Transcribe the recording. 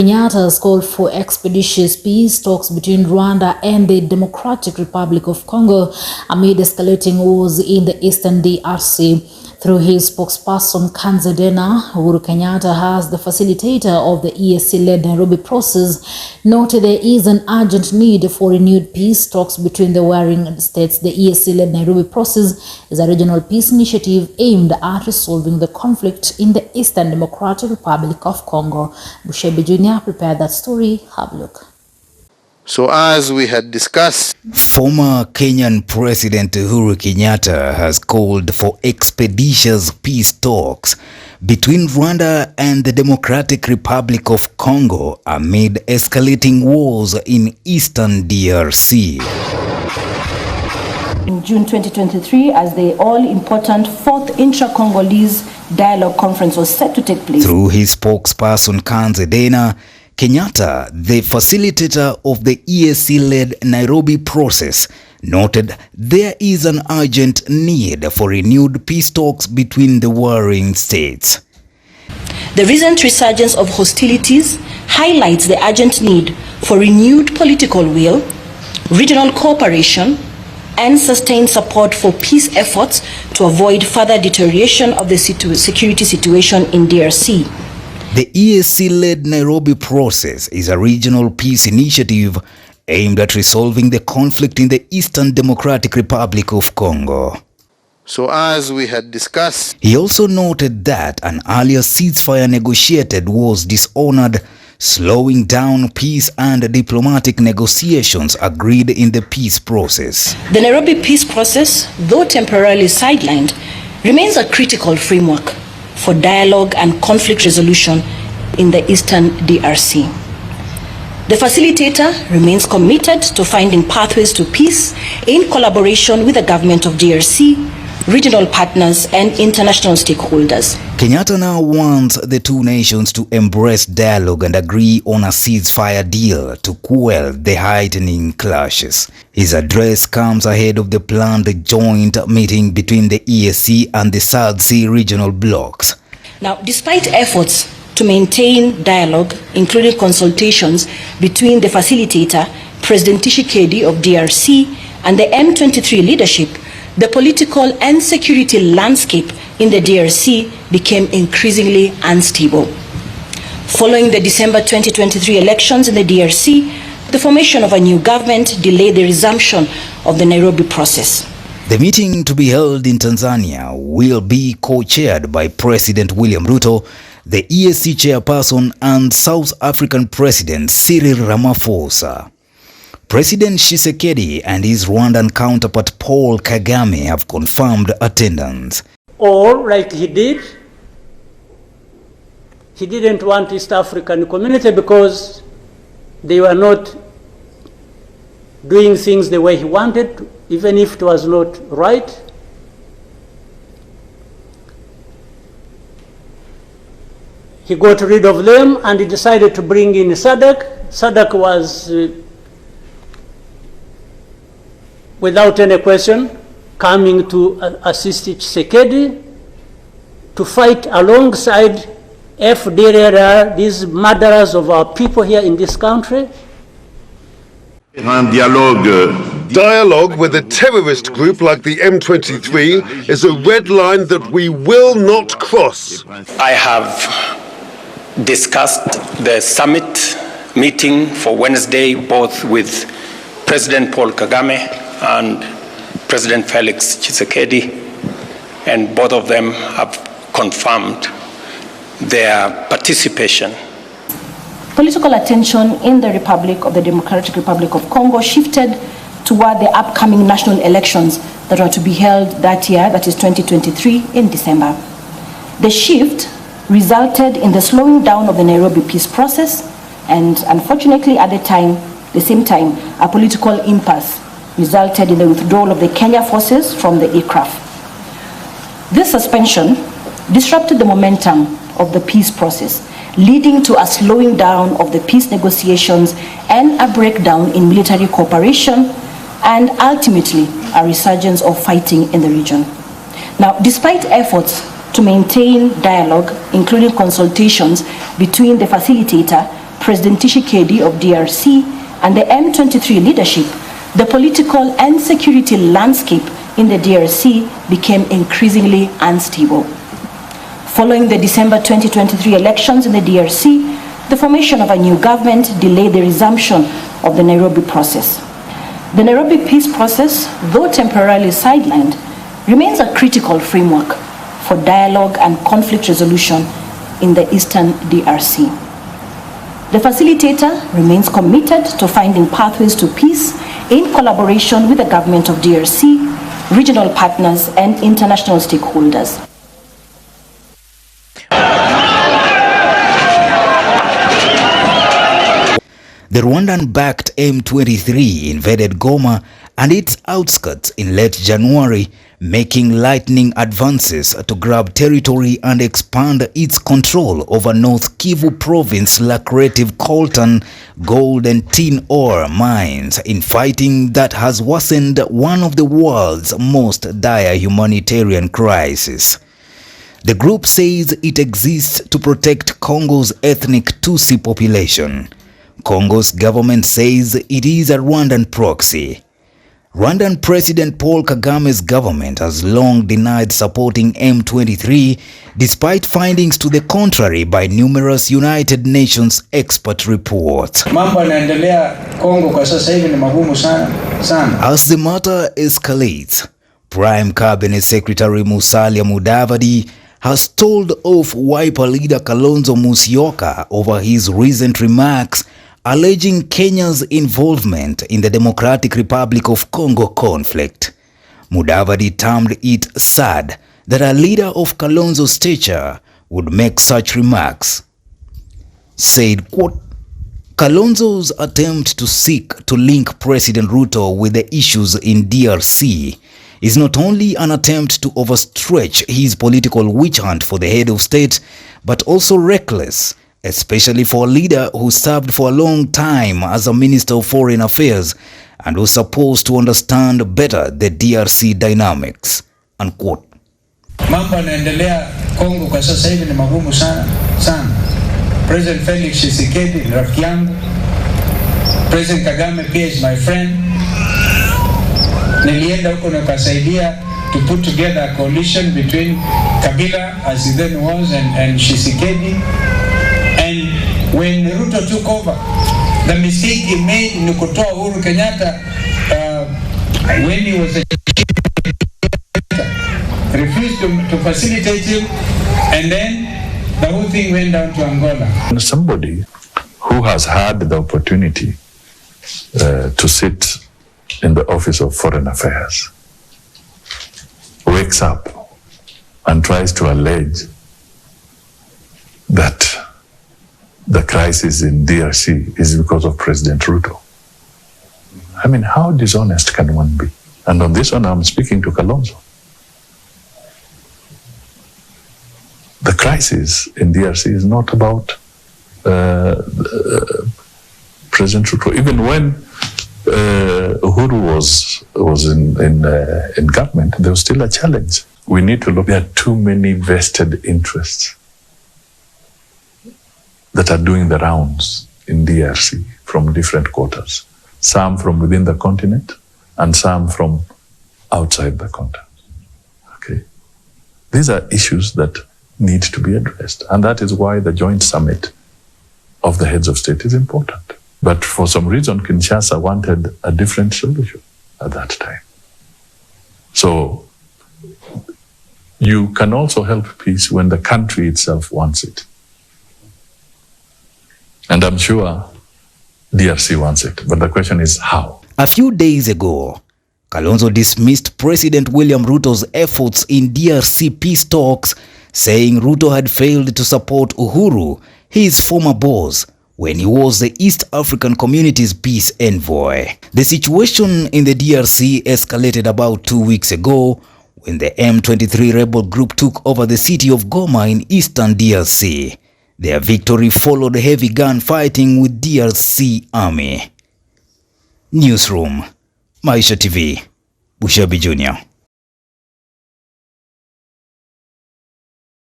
Kenyatta has called for expeditious peace talks between Rwanda and the Democratic Republic of Congo amid escalating wars in the eastern DRC. Through his spokesperson Kanzadena, Uhuru Kenyatta, has the facilitator of the EAC-led Nairobi process, noted there is an urgent need for renewed peace talks between the warring states. The EAC-led Nairobi process is a regional peace initiative aimed at resolving the conflict in the Eastern Democratic Republic of Congo. Bushebi Jr. prepared that story. Have a look. So as we had discussed, former Kenyan President Uhuru Kenyatta has called for expeditious peace talks between Rwanda and the Democratic Republic of Congo amid escalating wars in eastern DRC. In June 2023, as the all-important fourth intra-Congolese dialogue conference was set to take place. Through his spokesperson Kanzadena, Kenyatta, the facilitator of the EAC-led Nairobi process, noted there is an urgent need for renewed peace talks between the warring states. The recent resurgence of hostilities highlights the urgent need for renewed political will, regional cooperation, and sustained support for peace efforts to avoid further deterioration of the security situation in DRC. The EAC-led Nairobi process is a regional peace initiative aimed at resolving the conflict in the Eastern Democratic Republic of Congo. So as we had discussed, he also noted that an earlier ceasefire negotiated was dishonored, slowing down peace and diplomatic negotiations agreed in the peace process. The Nairobi peace process, though temporarily sidelined, remains a critical framework for dialogue and conflict resolution in the Eastern DRC. The facilitator remains committed to finding pathways to peace in collaboration with the government of DRC, regional partners, and international stakeholders. Kenyatta now wants the two nations to embrace dialogue and agree on a ceasefire deal to quell the heightening clashes. His address comes ahead of the planned joint meeting between the EAC and the South Sea regional blocs. Now, despite efforts to maintain dialogue, including consultations between the facilitator, President Tshisekedi of DRC, and the M23 leadership, the political and security landscape in the DRC became increasingly unstable. Following the December 2023 elections in the DRC, the formation of a new government delayed the resumption of the Nairobi process. The meeting, to be held in Tanzania, will be co-chaired by President William Ruto, the EAC chairperson, and South African President Cyril Ramaphosa. President Tshisekedi and his Rwandan counterpart Paul Kagame have confirmed attendance. Or, like he did, he didn't want East African community because they were not doing things the way he wanted, even if it was not right. He got rid of them and he decided to bring in SADC. SADC was without any question, coming to assist Tshisekedi to fight alongside FDLR, these murderers of our people here in this country. Dialogue with a terrorist group like the M23 is a red line that we will not cross. I have discussed the summit meeting for Wednesday, both with President Paul Kagame and President Felix Tshisekedi, and both of them have confirmed their participation. Political attention in the Democratic Republic of Congo shifted toward the upcoming national elections that are to be held that year, that is 2023, in December. The shift resulted in the slowing down of the Nairobi peace process and, unfortunately, at the same time, a political impasse resulted in the withdrawal of the Kenya forces from the aircraft. This suspension disrupted the momentum of the peace process, leading to a slowing down of the peace negotiations and a breakdown in military cooperation, and ultimately a resurgence of fighting in the region. Now, despite efforts to maintain dialogue, including consultations between the facilitator, President Tshisekedi of DRC, and the M23 leadership, the political and security landscape in the DRC became increasingly unstable. Following the December 2023 elections in the DRC, the formation of a new government delayed the resumption of the Nairobi process. The Nairobi peace process, though temporarily sidelined, remains a critical framework for dialogue and conflict resolution in the eastern DRC. The facilitator remains committed to finding pathways to peace in collaboration with the government of DRC, regional partners, and international stakeholders. The Rwandan-backed M23 invaded Goma and its outskirts in late January, making lightning advances to grab territory and expand its control over North Kivu province lucrative coltan, gold and tin ore mines in fighting that has worsened one of the world's most dire humanitarian crises. The group says it exists to protect Congo's ethnic Tutsi population. Congo's government says it is a Rwandan proxy. Rwandan President Paul Kagame's government has long denied supporting M23 despite findings to the contrary by numerous United Nations expert reports. As the matter escalates, Prime Cabinet Secretary Musalia Mudavadi has told off Wiper leader Kalonzo Musyoka over his recent remarks alleging Kenya's involvement in the Democratic Republic of Congo conflict. Mudavadi termed it sad that a leader of Kalonzo's stature would make such remarks. Said, quote, Kalonzo's attempt to seek to link President Ruto with the issues in DRC is not only an attempt to overstretch his political witch hunt for the head of state, but also reckless, especially for a leader who served for a long time as a Minister of Foreign Affairs and was supposed to understand better the DRC dynamics. Unquote. Mambo yanaendelea Kongo kwa sasa hivi ni magumu sana. President Felix Tshisekedi ni rafiki yangu. President Kagame pia is my friend. Nilienda huko na kusaidia to put together a coalition between Kabila, as he then was, and Tshisekedi. And when Ruto took over, the mistake he made in kutoa Uhuru Kenyatta when he was refused to facilitate him, and then the whole thing went down to Angola. Somebody who has had the opportunity to sit in the Office of Foreign Affairs wakes up and tries to allege that the crisis in DRC is because of President Ruto. I mean, how dishonest can one be? And on this one, I'm speaking to Kalonzo. The crisis in DRC is not about President Ruto. Even when Uhuru was in government, there was still a challenge. We need to look at too many vested interests that are doing the rounds in DRC from different quarters, some from within the continent and some from outside the continent. Okay, these are issues that need to be addressed, and that is why the joint summit of the heads of state is important. But for some reason, Kinshasa wanted a different solution at that time. So you can also help peace when the country itself wants it. And I'm sure DRC wants it, but the question is how? A few days ago, Kalonzo dismissed President William Ruto's efforts in DRC peace talks, saying Ruto had failed to support Uhuru, his former boss, when he was the East African Community's peace envoy. The situation in the DRC escalated about 2 weeks ago when the M23 rebel group took over the city of Goma in eastern DRC. Their victory followed heavy gunfighting with DRC army. Newsroom, Maisha TV, Bushabi Jr.